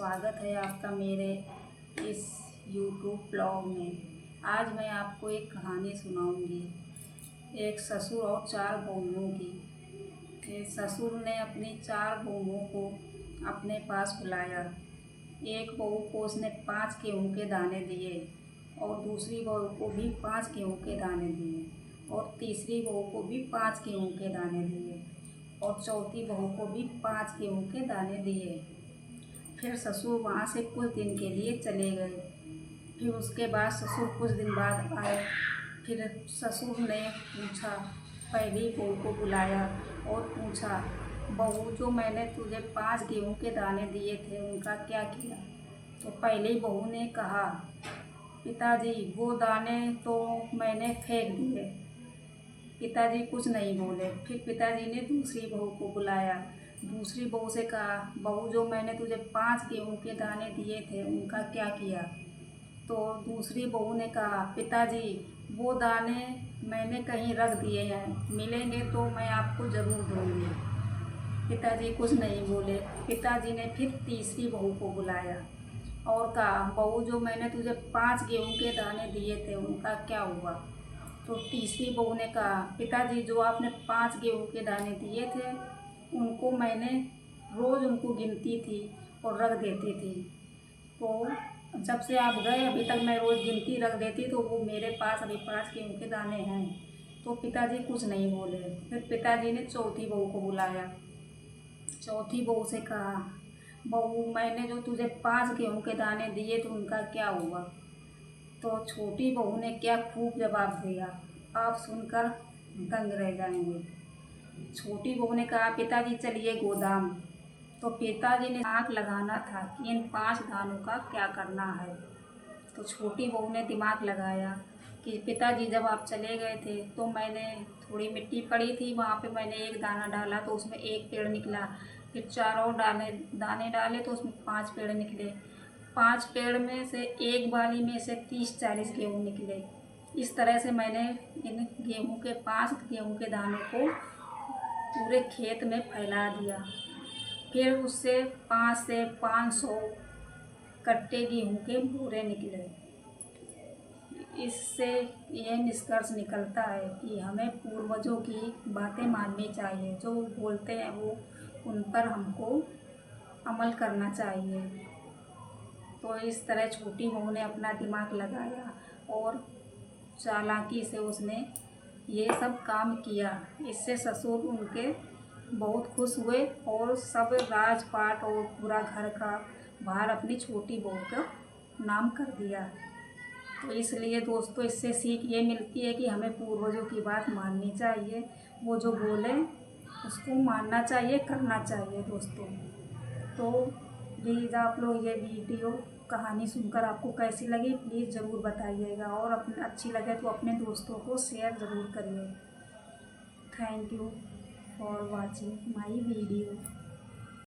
स्वागत है आपका मेरे इस YouTube ब्लॉग में। आज मैं आपको एक कहानी सुनाऊंगी, एक ससुर और 4 बहुओं की। ससुर ने अपनी 4 बहुओं को अपने पास बुलाया। एक बहू को उसने 5 गेहूं के दाने दिए और दूसरी बहू को भी 5 गेहूं के दाने दिए और तीसरी बहू को भी 5 गेहूं के दाने दिए और चौथी बहू को भी 5 गेहूं के दाने दिए। फिर ससुर वहाँ से कुछ दिन के लिए चले गए। फिर उसके बाद ससुर कुछ दिन बाद आए। फिर ससुर ने पूछा, पहली बहू को बुलाया और पूछा, बहू जो मैंने तुझे 5 गेहूं के दाने दिए थे उनका क्या किया? तो पहली बहू ने कहा, पिताजी वो दाने तो मैंने फेंक दिए। पिताजी कुछ नहीं बोले। फिर पिताजी ने दूसरी बहू को बुलाया। दूसरी बहू से कहा, बहू जो मैंने तुझे 5 गेहूं के दाने दिए थे उनका क्या किया? तो दूसरी बहू ने कहा, पिताजी वो दाने मैंने कहीं रख दिए हैं, मिलेंगे तो मैं आपको ज़रूर दूंगी। पिताजी कुछ नहीं बोले। पिताजी ने फिर तीसरी बहू को बुलाया और कहा, बहू जो मैंने तुझे 5 गेहूं के दाने दिए थे उनका क्या हुआ? तो तीसरी बहू ने कहा, पिताजी जो आपने 5 गेहूं के दाने दिए थे उनको मैंने रोज़ उनको गिनती थी और रख देती थी। तो जब से आप गए अभी तक मैं रोज़ गिनती रख देती, तो वो मेरे पास अभी 5 गेहूं के दाने हैं। तो पिताजी कुछ नहीं बोले। फिर पिताजी ने चौथी बहू को बुलाया। चौथी बहू से कहा, बहू मैंने जो तुझे 5 गेहूं के दाने दिए थे उनका क्या हुआ? तो छोटी बहू ने क्या खूब जवाब दिया, आप सुनकर दंग रह जाएंगे। छोटी बहू ने कहा, पिताजी चलिए गोदाम। तो पिताजी ने आँख लगाना था कि इन 5 दानों का क्या करना है। तो छोटी बहू ने दिमाग लगाया कि पिताजी जब आप चले गए थे तो मैंने थोड़ी मिट्टी पड़ी थी, वहाँ पे मैंने एक दाना डाला तो उसमें एक पेड़ निकला। फिर 4 और दाने डाले तो उसमें 5 पेड़ निकले। 5 पेड़ में से एक बाली में से 30-40 गेहूँ निकले। इस तरह से मैंने इन गेहूँ के 5 गेहूँ के दानों को पूरे खेत में फैला दिया। फिर उससे 5 से 500 कट्टे गेहूं के बोरे निकले। इससे यह निष्कर्ष निकलता है कि हमें पूर्वजों की बातें माननी चाहिए। जो बोलते हैं वो उन पर हमको अमल करना चाहिए। तो इस तरह छोटी बहू ने अपना दिमाग लगाया और चालाकी से उसने ये सब काम किया। इससे ससुर उनके बहुत खुश हुए और सब राजपाट और पूरा घर का भार अपनी छोटी बहू का नाम कर दिया। तो इसलिए दोस्तों इससे सीख ये मिलती है कि हमें पूर्वजों की बात माननी चाहिए। वो जो बोले उसको मानना चाहिए, करना चाहिए दोस्तों। तो प्लीज़ आप लोग ये वीडियो कहानी सुनकर आपको कैसी लगी प्लीज़ ज़रूर बताइएगा और अपने अच्छी लगे तो अपने दोस्तों को शेयर ज़रूर करिए। Thank you for watching my video.